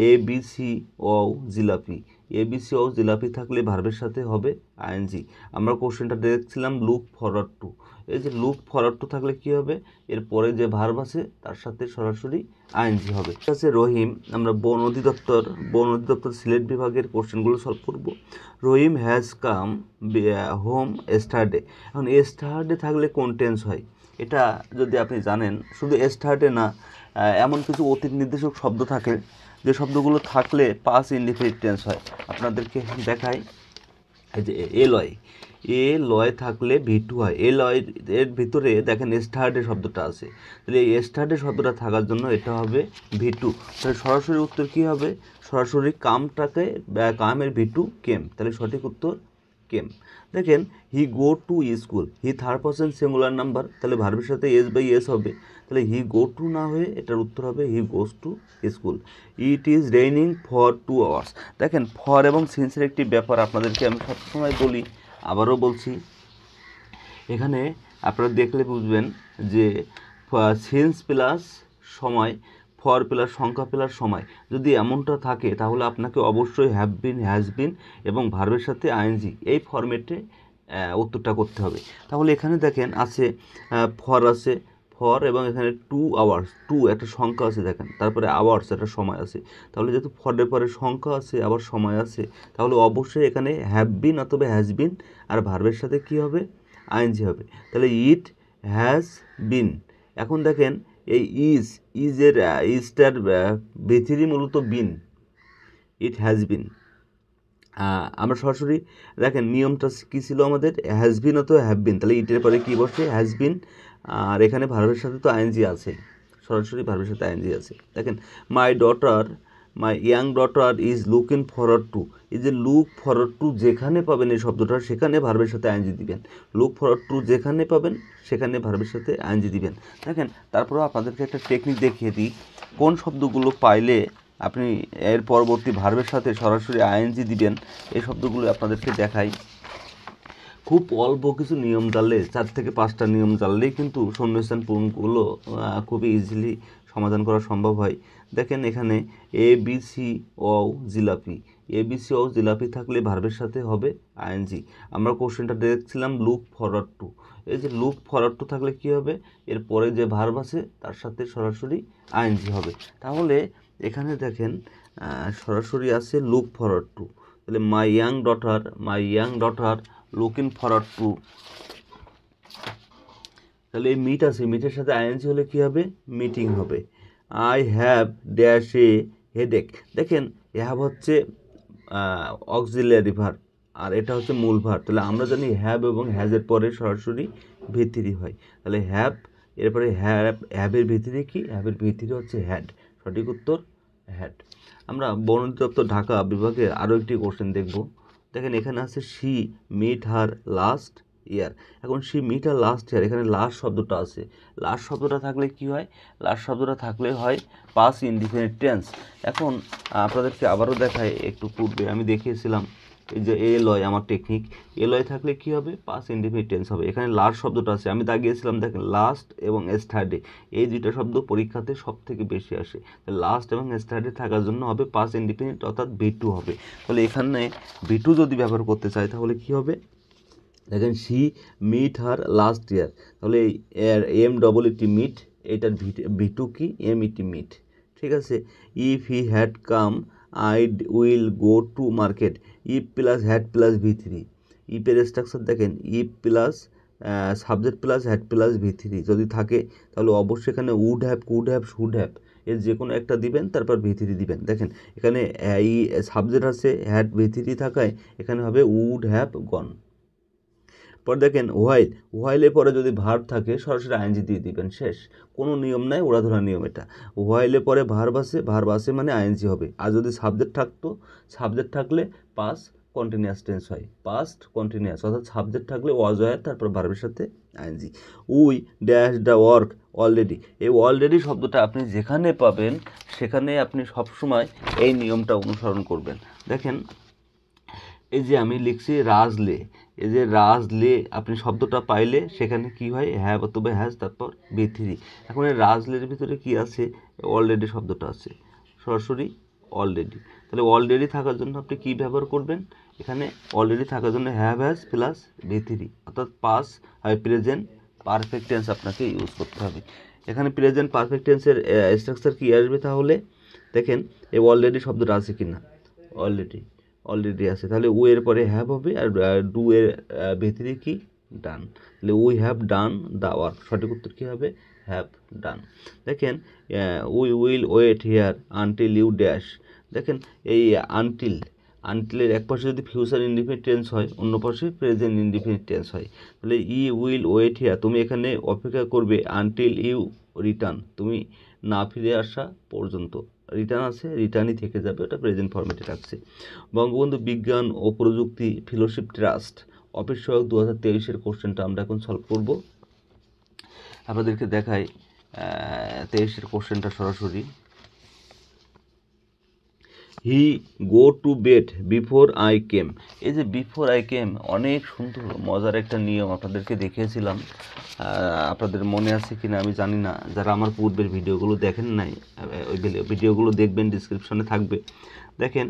A B C O jalebi, A B C ও জিলাপি থাকলে ভার্বের সাথে হবে আইএনজি। আমরা কোশ্চেনটা দেখছিলাম লুক ফরওয়ার্ড টু, এই যে লুক ফরওয়ার্ড টু থাকলে কি হবে, এরপরে যে ভার্ব আছে তার সাথে সরাসরি আইএনজি হবে। ঠিক আছে, রহিম, আমরা বন অধিদপ্তর সিলেট বিভাগের কোশ্চেনগুলো সলভ করব। রহিম হ্যাজ কাম হোম এস্টারডে। এখন এস্টারডে থাকলে কোন টেন্স হয়, এটা যদি আপনি জানেন, শুধু এস্টারডে না, এমন কিছু অতীত নির্দেশক শব্দ থাকে যে শব্দগুলো থাকলে পাস ইনডিফিনিট টেন্স হয়। আপনাদেরকে দেখাই, এই যে এ লয় থাকলে ভি2 হয়। এর ভিতরে দেখেন এস্টারডে শব্দটা আছে, তাহলে এই এস্টারডে শব্দটা থাকার জন্য এটা হবে ভি2। তাহলে সরাসরি উত্তর কী হবে, সরাসরি কামটাকে কামের ভি2 কেম, তাহলে সঠিক উত্তর কেম। দেখেন he go to school, he third person singular number, তাহলে ভার্বের সাথে এস বাই এস হবে, তাহলে হি গো টু না হয়ে এটার উত্তর হবে he goes to school. It is raining for 2 hours. দেখেন ফর এবং সিন্সের একটি ব্যাপার আপনাদেরকে আমি সবসময় বলি, আবারও বলছি, এখানে আপনারা দেখলে বুঝবেন যে সিন্স প্লাস সময়, ফর প্লাস সংখ্যা প্লাস সময়, যদি এমনটা থাকে তাহলে আপনাকে অবশ্যই হ্যাভ বিন, হ্যাজ বিন এবং ভার্বের সাথে আইএনজি এই ফরম্যাটে উত্তরটা করতে হবে। তাহলে এখানে দেখেন আছে ফর আছে, ফর এবং এখানে 2 আওয়ার্স, 2 একটা সংখ্যা আছে দেখেন, তারপরে আওয়ার্স একটা সময় আছে, তাহলে যেহেতু ফরের পরে সংখ্যা আছে আবার সময় আছে, তাহলে অবশ্যই এখানে হ্যাভ বিন অথবা হ্যাজ বিন আর ভার্বের সাথে কি হবে, আইএনজি হবে। তাহলে ইট হ্যাজ বিন। এখন দেখেন এই ইজের ইজটার ভিতরি মূলত বিন, ইট হ্যাজ বিন। আমরা সরাসরি দেখেন নিয়মটা কী ছিল আমাদের, হ্যাজ বিন অথবা হ্যাভ বিন, তাহলে ইটের পরে কী বসে, হ্যাজ বিন, আর এখানে ভার্বের সাথে তো আইএনজি আছে, সরাসরি ভার্বের সাথে আইএনজি আছে। দেখেন my young daughter is looking forward to, এই যে লুক ফরওয়ার্ড টু যেখানে পাবেন এই শব্দটা সেখানে ভার্বের সাথে আইএনজি দিবেন, লুক ফরওয়ার্ড টু যেখানে পাবেন সেখানে ভার্বের সাথে আইএনজি দিবেন। দেখেন তারপরেও আপনাদেরকে একটা টেকনিক দেখিয়ে দিই, কোন শব্দগুলো পাইলে আপনি এর পরবর্তী ভার্বের সাথে সরাসরি আইএনজি দিবেন, এই শব্দগুলো আপনাদেরকে দেখাই। খুব অল্প কিছু নিয়ম জানলে, 4 থেকে 5টা নিয়ম জানলেই কিন্তু শূন্যস্থান পূরণগুলো খুবই ইজিলি সমাধান করা সম্ভব হয়। দেখেন এখানে A B C O jalebi, A B C ও জিলাপি থাকলে ভার্বের সাথে হবে আইএনজি। আমরা কোশ্চেনটা দেখছিলাম লুক ফরওয়ার্ড টু, এই যে লুক ফরওয়ার্ড টু থাকলে কি হবে, এরপরে যে ভার্ব আছে তার সাথে সরাসরি আইএনজি হবে। তাহলে এখানে দেখেন সরাসরি আছে লুক ফরওয়ার্ড টু, তাহলে my young daughter looking forward to, তাহলে এই মিট আছে, মিটের সাথে আইএনজি হলে কি হবে, মিটিং হবে। I have dash a headache, দেখেন হ্যাভ হচ্ছে অক্সিলিয়ারি ভার্ব আর এটা হচ্ছে মূল ভার্ব, তাহলে আমরা জানি হ্যাভ এবং হ্যাজের পরে সরাসরি ভিত্তিরি হয়, তাহলে হ্যাভ এরপরে হ্যাভের ভিত্তিরি কি, হ্যাভের ভিত্তিরি হচ্ছে হ্যাড, সঠিক উত্তর হ্যাড। আমরা বন অধিদপ্তর ঢাকা বিভাগে আরও একটি কোশ্চেন দেখব। দেখেন এখানে আছে she meet her last year. এখন she meet her last year, এখানে লাস্ট শব্দটা আছে, লাস্ট শব্দটা থাকলে কি হয়, লাস্ট শব্দটা থাকলে হয় পাস ইনডিফিনিট টেন্স। এখন আপনাদেরকে আবারও দেখায়, একটু পূর্বে আমি দেখিয়েছিলাম এই যে এ লয়, আমার টেকনিক, এ লয় থাকলে কি হবে, পাস ইনডিফিনিট টেন্স হবে। এখানে লাস্ট শব্দটা আছে, আমি দাগিয়েছিলাম দেখেন লাস্ট এবং এস্টারডে, এই দুইটা শব্দ পরীক্ষাতে সব থেকে বেশি আসে, লাস্ট এবং এস্টারডে থাকার জন্য হবে পাস ইনডিফিনিট অর্থাৎ ভি2 হবে। তাহলে এখানে ভি2 যদি ব্যবহার করতে চাই তাহলে কি হবে, দেখেন she meet her last year, তাহলে এম ডবল ইটি মিট, এটার ভি2 কি, এম ইটি মিট, ঠিক আছে। If he had come I will go to market, if plus had plus ভি3, ইফের স্ট্রাকচার দেখেন if plus subject plus had plus ভি3 যদি থাকে তাহলে অবশ্যই এখানে would have, could have, should have এর যে কোনো একটা দিবেন, তারপর ভি3 দিবেন। দেখেন এখানে এই সাবজেক্ট আছে হ্যাড ভি3 থাকায় এখানে হবে উড হ্যাভ গন। পর দেখেন হোয়াইলের পরে যদি ভার্ব থাকে সরাসরি আইএনজি দিয়ে দিবেন, শেষ, কোনো নিয়ম নাই, ওড়াধরা নিয়ম এটা। হোয়াইলের পরে ভার্ব আছে মানে আইএনজি হবে, আর যদি সাবজেক্ট থাকতো, সাবজেক্ট থাকলে পাস্ট কন্টিনিউয়াস টেন্স হয়, পাস্ট কন্টিনিউয়াস, অর্থাৎ সাবজেক্ট থাকলে ওয়াজ হয়, তারপর ভার্বের সাথে ING. We dash the work already, এই অলরেডি শব্দটা আপনি যেখানে পাবেন সেখানে আপনি সবসময় এই নিয়মটা অনুসরণ করবেন। দেখেন এই যে আমি লিখছি রাজলে, এই যে রাজলে আপনি শব্দটা পাইলে সেখানে কি হয়, হ্যাভ অথবা হ্যাজ তারপর ভি3। এখন এই রাজলের ভিতরে কি আছে, অলরেডি শব্দটা আছে, সরাসরি অলরেডি। তাহলে অলরেডি থাকার জন্য আপনি কী ব্যবহার করবেন, এখানে অলরেডি থাকার জন্য হ্যাভ হ্যাজ প্লাস V3, অর্থাৎ পাস প্রেজেন্ট পারফেক্ট টেন্স আপনাকে ইউজ করতে হবে। এখানে প্রেজেন্ট পারফেক্ট টেন্সের স্ট্রাকচার কী আসবে তাহলে দেখেন, এই অলরেডি শব্দটা আছে কি না, অলরেডি আছে, তাহলে ও এর পরে হ্যাভ হবে, আর ডু এর ভিতরে কি, ডান। তাহলে we have done the work, সঠিক উত্তর কী হবে, হ্যাভ ডান। দেখেন we will wait here until you dash. দেখেন এই আনটিলের এক পাশে যদি ফিউচার ইনডিফিনিট টেন্স হয়, অন্য পাশে প্রেজেন্ট ইনডিফিনিট টেন্স হয়। তাহলে ই উইল ওয়েট হিয়ার, তুমি এখানে অপেক্ষা করবে আনটিল ইউ রিটার্ন, তুমি না ফিরে আসা পর্যন্ত। রিটার্ন আছে, রিটার্নই থেকে যাবে, ওটা প্রেজেন্ট ফর্মেটে রাখছে। বঙ্গবন্ধু বিজ্ঞান ও প্রযুক্তি ফেলোশিপ ট্রাস্ট অফিস সহায়ক 2023-এর কোশ্চেনটা আমরা এখন সলভ করব। আপনাদেরকে দেখাই 23-এর কোশ্চেনটা সরাসরি। He go to bed before I came. এই যে বিফোর আই কেম অনেক সুন্দর মজার একটা নিয়ম আপনাদেরকে দেখিয়েছিলাম, আপনাদের মনে আছে কি না আমি জানি না। যারা আমার পূর্বের ভিডিওগুলো দেখেন নাই, ওই ভিডিওগুলো দেখবেন, ডিসক্রিপশনে থাকবে। দেখেন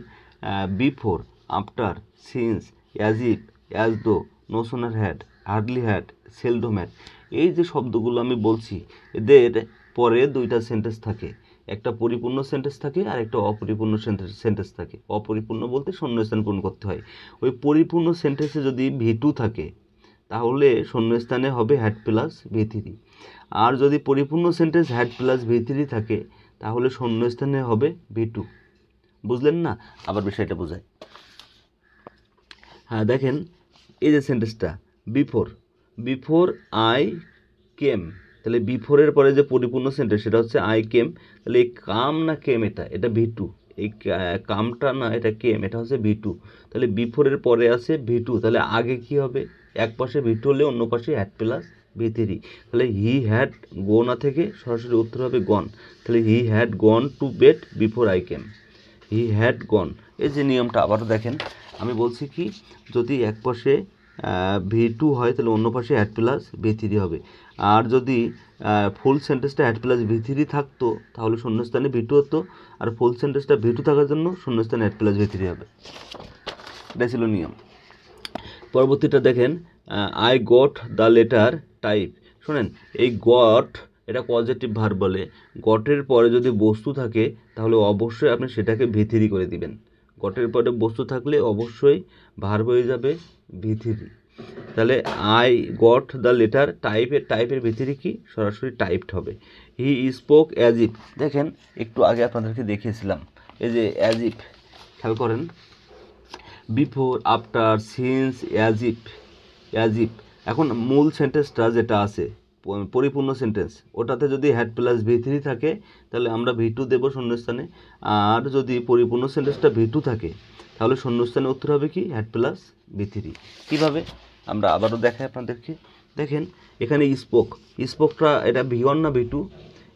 before, after, since, as if, as though, no sooner had, hardly had, seldom had, এই যে শব্দগুলো আমি বলছি এদের পরে দুইটা সেন্টেন্স থাকে, একটা পরিপূর্ণ সেন্টেন্স থাকে আর একটা অপরিপূর্ণ সেন্টেন্স থাকে। অপরিপূর্ণ বলতে শূন্যস্থান পূরণ করতে হয়। ওই পরিপূর্ণ সেন্টেন্সে যদি V2 থাকে তাহলে শূন্যস্থানে হবে হ্যাড প্লাস V3, আর যদি পরিপূর্ণ সেন্টেন্স হ্যাড প্লাস V3 থাকে তাহলে শূন্যস্থানে হবে V2। বুঝলেন না? আবার বিষয়টা বোঝায়। হ্যাঁ দেখেন এই যে সেন্টেন্সটা বিফোর আই কেম, তাহলে বিফোরের পরে যে পরিপূর্ণ সেন্টেন্স সেটা হচ্ছে আই কেম। তাহলে এই কাম না কেম, এটা V2, এই কামটা না, এটা কেম, এটা হচ্ছে V2। তাহলে বিফোরের পরে আছে V2, তাহলে আগে কি হবে, এক পাশে V2 হলে অন্য পাশে হ্যাড প্লাস V3। তাহলে হি হ্যাড গো না থেকে সরাসরি উত্তর হবে গন। তাহলে he had gone to bed before I came, he had gone. এই যে নিয়মটা আবারও দেখেন, আমি বলছি কি, যদি এক পাশে V2 হয় তাহলে অন্য পাশে হ্যাড প্লাস V3 হবে, আর যদি ফুল সেন্টেন্সটা হ্যাড প্লাস V3 থাকতো তাহলে শূন্যস্থানে V2 হতো, আর ফুল সেন্টেন্সটা V2 থাকার জন্য শূন্যস্থানে হ্যাড প্লাস V3 হবে। এটা ছিল নিয়ম। পরবর্তীটা দেখেন I got the letter type. শোনেন এই গট, এটা পজিটিভ ভার্ব বলে, গটের পরে যদি বস্তু থাকে তাহলে অবশ্যই আপনি সেটাকে V3 করে দিবেন। গটের পরে বস্তু থাকলে অবশ্যই ভার্ব হয়ে যাবে V3। তাহলে আই গট দ্য লেটার টাইপের V3 কি, সরাসরি টাইপড হবে। He spoke as if. দেখেন একটু আগে আপনাদেরকে দেখিয়েছিলাম, এই যে অ্যাজ ইফ, খেয়াল করেন, before, after, since, as if. এখন মূল সেন্টেন্সটা যেটা আছে পরিপূর্ণ সেন্টেন্স, ওটাতে যদি হ্যাড প্লাস V3 থাকে তাহলে আমরা V2 দেবো শূন্যস্থানে, আর যদি পরিপূর্ণ সেন্টেন্সটা V2 থাকে তাহলে শূন্যস্থানে উত্তর হবে কি, হ্যাড প্লাস V3। কীভাবে আমরা আবারও দেখাই আপনাদেরকে। দেখেন এখানে স্পোকটা এটা V1 না V2,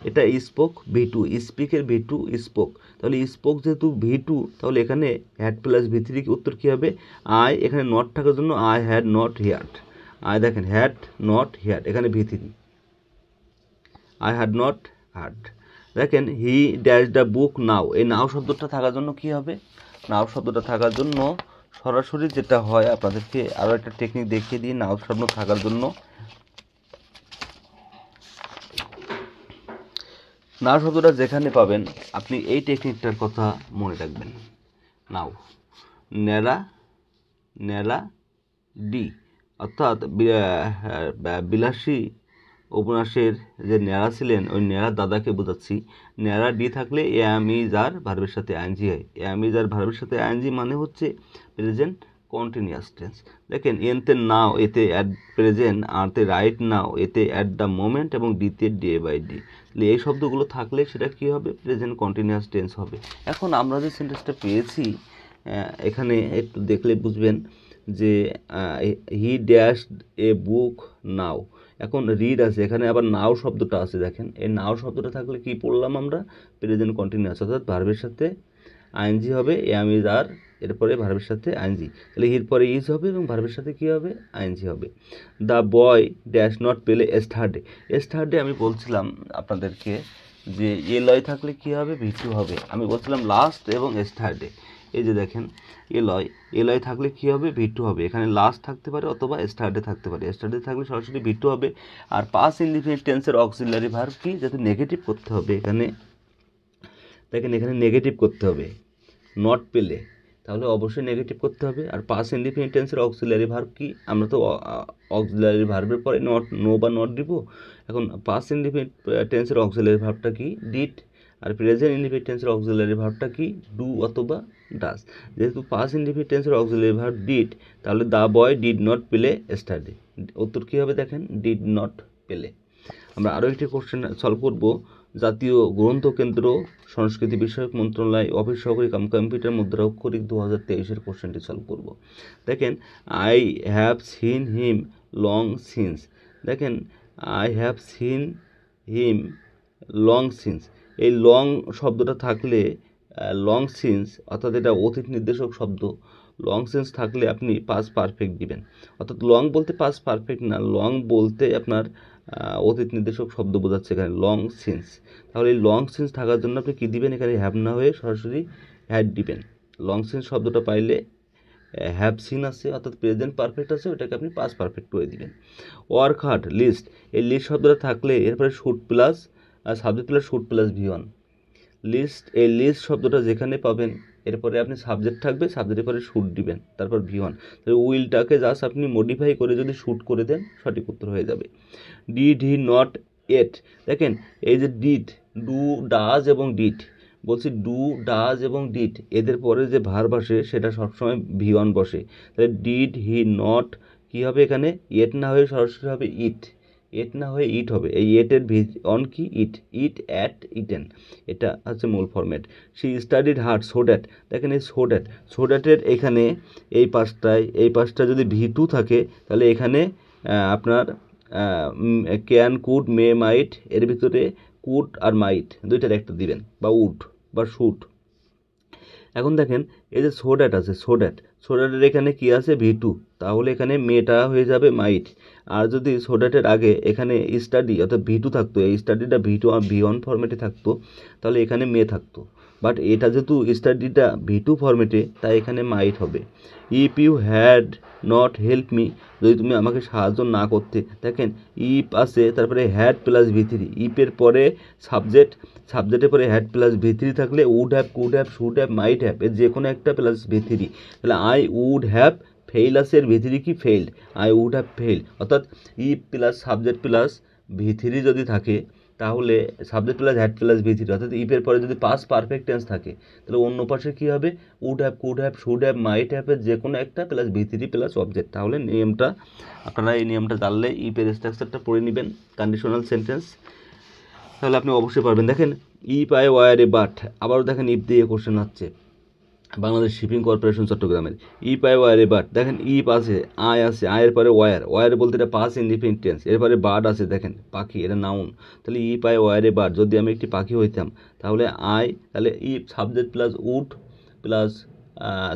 এটা স্পোক V2, স্পিকের V2 স্পোক। তাহলে স্পোক যেহেতু V2 তাহলে এখানে হ্যাড প্লাস V3 উত্তর কী হবে, আই, এখানে নট থাকার জন্য I had not heard. I দেখেন হ্যাড নট হিয়ার্ড, এখানে V3, I had not hard. দেখেন হি ড্যাশ দ্য বুক নাও, এই নাও শব্দটা থাকার জন্য কি হবে, নাও শব্দটা থাকার জন্য সরাসরি যেটা হয়, আপনাদেরকে আরও একটা টেকনিক দেখিয়ে দিই নাও শব্দ থাকার জন্য। নাও শব্দটা যেখানে পাবেন আপনি এই টেকনিকটার কথা মনে রাখবেন। নাও নেড়া ডি, অর্থাৎ বিলাসী উপন্যাসের যে নেড়া ছিলেন ওই নেড়ার দাদাকে বোঝাচ্ছি। নেড়া ডি থাকলে এম ইজ আর ভার্বের সাথে আইএনজি হয়। এম ইজ আর ভার্বের সাথে আইএনজি মানে হচ্ছে প্রেজেন্ট কন্টিনিউয়াস টেন্স। দেখেন এনতে নাও, এতে অ্যাট প্রেজেন্ট, আরতে রাইট নাও, এতে অ্যাট দ্য মোমেন্ট, এবং ডিতে ডে বাই ডে। তাহলে এই শব্দগুলো থাকলে সেটা কী হবে, প্রেজেন্ট কন্টিনিউয়াস টেন্স হবে। এখন আমরা যে সেন্টেন্সটা পেয়েছি এখানে একটু দেখলে বুঝবেন যে হি ড্যাশ এ বুক নাও, এখন রিড আছে, এখানে আবার নাও শব্দটা আছে। দেখেন এই নাও শব্দটা থাকলে কি পড়লাম আমরা, প্রেজেন্ট কন্টিনিউয়াস, অর্থাৎ ভার্বের সাথে আইএনজি হবে, এম ইজ আর, এরপরে ভার্বের সাথে আইএনজি, তাহলে হির পরে ইজ হবে এবং ভার্বের সাথে কী হবে, আইএনজি হবে। দ্য বয় ড্যাশ নট পেলে এস্টারডে। এস্টারডে আমি বলছিলাম আপনাদেরকে যে এলয় থাকলে কি হবে, ভিটু হবে। আমি বলছিলাম লাস্ট এবং স্টার্টে, এই যে দেখেন এলয় থাকলে কি হবে, ভিটু হবে। এখানে লাস্ট থাকতে পারে অথবা স্টার্টে থাকতে পারে। স্টার্টে থাকলে সরাসরি ভিটু হবে। আর পাস্ট ইনডিফিনিট টেন্সের অক্সিলারি ভার্ব কি, যাতে নেগেটিভ করতে হবে। এখানে দেখেন, এখানে নেগেটিভ করতে হবে, নট পেলে তাহলে অবশ্যই নেগেটিভ করতে হবে। আর পাস্ট ইনডিফিনিট টেন্সের অক্সিলারি ভার্ব কি, আমরা তো অক্সিলারি ভার্বের পরে নট, নো বা নট দিব। এখন পাস্ট ইনডিফিনিট টেন্সের অক্সিলারি ভার্বটা কি, ডিড। আর প্রেজেন্ট ইনডিফিনিট টেন্সের অক্সিলারি ভার্বটা কি, ডু অথবা ডাস। যেহেতু পাস্ট ইনডিফিনিট টেন্সের অক্সিলারি ভার্ব ডিড, তাহলে the boy did not play study. উত্তর কী হবে দেখেন, ডিড নট প্লে। আমরা আরও একটি কোশ্চেন সলভ করব। জাতীয় গ্রন্থ কেন্দ্র সংস্কৃতি বিষয়ক মন্ত্রণালয় অফিস সহকারী কম্পিউটার মুদ্রাক্ষরিক 2023-এর কোশ্চেনটি সলভ করব। দেখেন, I have seen him long since. দেখেন, I have seen him long since, এই লং শব্দটা থাকলে, লং সিন্স অর্থাৎ এটা অতীত নির্দেশক শব্দ। লং সিন্স থাকলে আপনি পাস্ট পারফেক্ট দিবেন, অর্থাৎ লং বলতে পাস্ট পারফেক্ট না, লং বলতে আপনার অতীত নির্দেশক শব্দ বোঝাচ্ছে এখানে লং সিন্স। তাহলে এই লং সিন্স থাকার জন্য আপনি কী দিবেন, এখানে হ্যাভ না হয়ে সরাসরি হ্যাড দিবেন। লং সিন্স শব্দটা পাইলে হ্যাভ সিন আছে অর্থাৎ প্রেজেন্ট পারফেক্ট আছে, ওটাকে আপনি পাস্ট পারফেক্ট করে দিবেন। ওয়ার্ক হার্ড, লিস্ট, এই লিস্ট শব্দটা থাকলে এরপরে should plus subject plus should plus V1। Lest, এই লিস্ট শব্দটা যেখানে পাবেন এরপরে আপনি সাবজেক্ট থাকবে, সাবজেক্টের পরে শুড দিবেন, তারপর V1। তাহলে উইলটাকে জাস্ট আপনি মডিফাই করে যদি শুড করে দেন সঠিক উত্তর হয়ে যাবে। Did he not at. দেখেন, এই যে ডিড, ডু, ডাজ এবং ডিড, বলছি ডু, ডাজ এবং ডিড, এদের পরে যে ভার্ব আসে সেটা সবসময় V1 বসে। তাহলে ডিড হি নট কী হবে, এখানে এট না হয়ে সরাসরি হবে ইট, এট না হয়ে ইট হবে। এই এটের V1 কি, ইট, ইট অ্যাট ইটেন, এটা হচ্ছে মূল format. She studied hard so that. দেখেন, এই সো দ্যাটের এখানে এই পাঁচটায় যদি V2 থাকে তাহলে এখানে আপনার ক্যান, কুড, মে, মাইট, এর ভিতরে কুড আর মাইট দুইটার একটা দিবেন, বা উড বা শুড। এখন দেখেন, এই যে সো দ্যাট আছে, সো দ্যাটের এখানে কি আছে, V2, তাহলে এখানে মেটা হয়ে যাবে মাইট। আর যদি সো দ্যাটের আগে এখানে স্টাডি অর্থাৎ V2 থাকতো, এই স্টাডিটা V1 ফরম্যাটে থাকতো, তাহলে এখানে মে থাকতো। বাট এটা যেহেতু স্টাডিটা V2 ফরম্যাটে, তাই এখানে মাইট হবে। If you had not help me, যদি তুমি আমাকে সাহায্য না করতে। দেখেন, ইফ আছে, তারপরে হ্যাড প্লাস V3, ইফের পরে সাবজেক্টের পরে হ্যাড প্লাস V3 থাকলে would have, could have, should have, might have, এর যে কোনো একটা প্লাস V3। তাহলে আই উড হ্যাভ ফেইল আছে, এর V3 কি, failed, I would have fail. অর্থাৎ if plus subject plus V3 যদি থাকে, তাহলে subject plus had plus V3, অর্থাৎ ইফের পরে যদি পাস্ট পারফেক্ট টেন্স থাকে, তাহলে অন্য পাশে কী হবে, would have, could have, should have, might হ্যাভের যে কোনো একটা প্লাস V3 প্লাস অবজেক্ট। তাহলে নিয়মটা, আপনারা এই নিয়মটা জানলে ইফের স্ট্রাকচারটা পড়ে নেবেন, কন্ডিশনাল সেন্টেন্স, তাহলে আপনি অবশ্যই পারবেন। দেখেন, if I were a but, আবারও দেখেন ইফ দিয়ে কোশ্চেন হচ্ছে, বাংলাদেশ শিপিং কর্পোরেশন চট্টগ্রামের। If I were a bird, দেখেন ইফ আছে, আয় আছে, আয়ের পরে ওয়ার বলতে এটা পাস ইনডিফিনিট টেন্স, এরপরে বার্ড আছে, দেখেন পাখি, এটা নাউন। তাহলে if I were a bird, যদি আমি একটি পাখি হইতাম, তাহলে তাহলে if subject plus would plus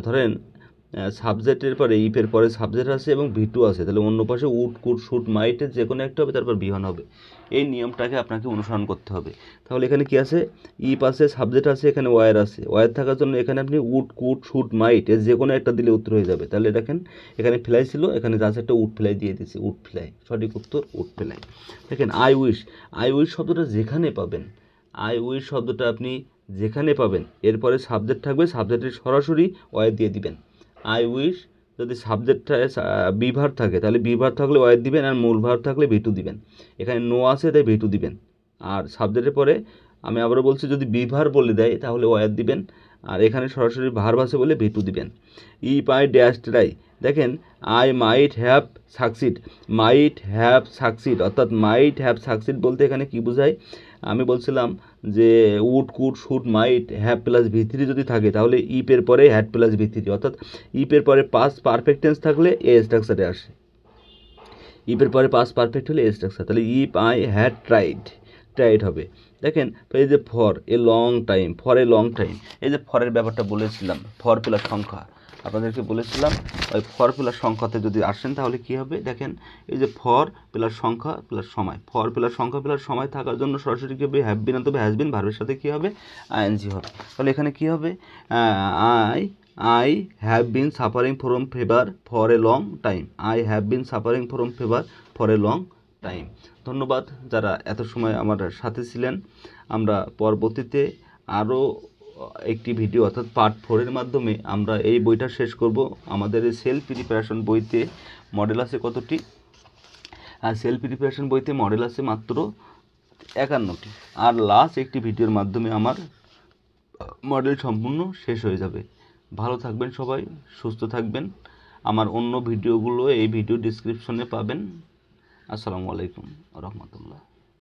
ধরেন সাবজেক্টের পরে ইফের পরে সাবজেক্ট আছে এবং V2 আছে, তাহলে অন্য পাশে উড, কুড, শুড, মাইটের যে কোনো একটা হবে, তারপর V1 হবে। এই নিয়মটাকে আপনাকে অনুসরণ করতে হবে। তাহলে এখানে কি আছে, ইফ আছে, সাবজেক্ট আছে, এখানে ওয়ার আছে, ওয়ার থাকার জন্য এখানে আপনি উড, কুড, শুড, মাইট এর যে কোনো একটা দিলে উত্তর হয়ে যাবে। তাহলে দেখেন, এখানে ফ্লাই ছিল, এখানে জাস্ট একটা উড ফ্লাই দিয়ে দিয়েছি, উড ফ্লাই, সঠিক উত্তর উড ফ্লাই। দেখেন, আই উইশ শব্দটা যেখানে পাবেন, আই উইশ শব্দটা আপনি যেখানে পাবেন, এরপরে সাবজেক্ট থাকবে, সাবজেক্টের সরাসরি ওয়ার দিয়ে দিবেন। আই উইশ, যদি সাবজেক্টটা বিভার থাকে তাহলে বিভার থাকলে ওয়ার দিবেন, আর মূল ভার থাকলে V2 দিবেন। এখানে নো আছে তাই V2 দিবেন। আর সাবজেক্টের পরে আমি আবারও বলছি, যদি বিভার বলে দেয় তাহলে ওয়ার দিবেন, আর এখানে সরাসরি ভার্ব আছে বলে V2 দিবেন। ইফ আই ড্যাশ ট্রাই, দেখেন আই মাইট হ্যাভ সাকসিড, অর্থাৎ মাইট হ্যাভ সাকসিড বলতে এখানে কি বোঝায়, আমি বলছিলাম যে would, could, should, might have plus V3 যদি থাকে, তাহলে ইফের পরে হ্যাড প্লাস V3, অর্থাৎ ইফের পরে পাস্ট পারফেক্ট টেন্স থাকলে এ স্ট্রাকচারে আসে, ইফের পরে পাস্ট পারফেক্ট হলে এ স্ট্রাকচার। তাহলে if I had tried, tried হবে। দেখেন এই যে for a long time, for a long time, এই যে ফরের ব্যাপারটা বলেছিলাম, ফর প্লাস সংখ্যা আপনাদেরকে বলেছিলাম, ওই ফর প্লাস সংখ্যাতে যদি আসেন তাহলে কি হবে, দেখেন এই যে ফর প্লাস সংখ্যা প্লাস সময়, ফর প্লাস সংখ্যা প্লাস সময় থাকার জন্য সরাসরি কী হবে, হ্যাভ বিন অথবা হ্যাজ বিন ভার্বের সাথে কী হবে, আইএনজি হবে। তাহলে এখানে কী হবে, I have been suffering from fever for a long time, I have been suffering from fever for a long time. ধন্যবাদ যারা এত সময় আমার সাথে ছিলেন। আমরা পরবর্তীতে আরও একটি ভিডিও অর্থাৎ পার্ট 4 মাধ্যমে আমরা এই বইটা শেষ করব। আমাদের এই সেলফ প্রিপারেশন বইতে মডেল আছে কতটি, আর সেলফ প্রিপারেশন বইতে মডেল আছে মাত্র 51টি, আর লাস্ট একটি ভিডিওর মাধ্যমে আমার মডেল সম্পূর্ণ শেষ হয়ে যাবে। ভালো থাকবেন সবাই, সুস্থ থাকবেন। আমার অন্য ভিডিওগুলো এই ভিডিও ডিসক্রিপশনে পাবেন। আসসালামু আলাইকুম ওয়া রাহমাতুল্লাহ।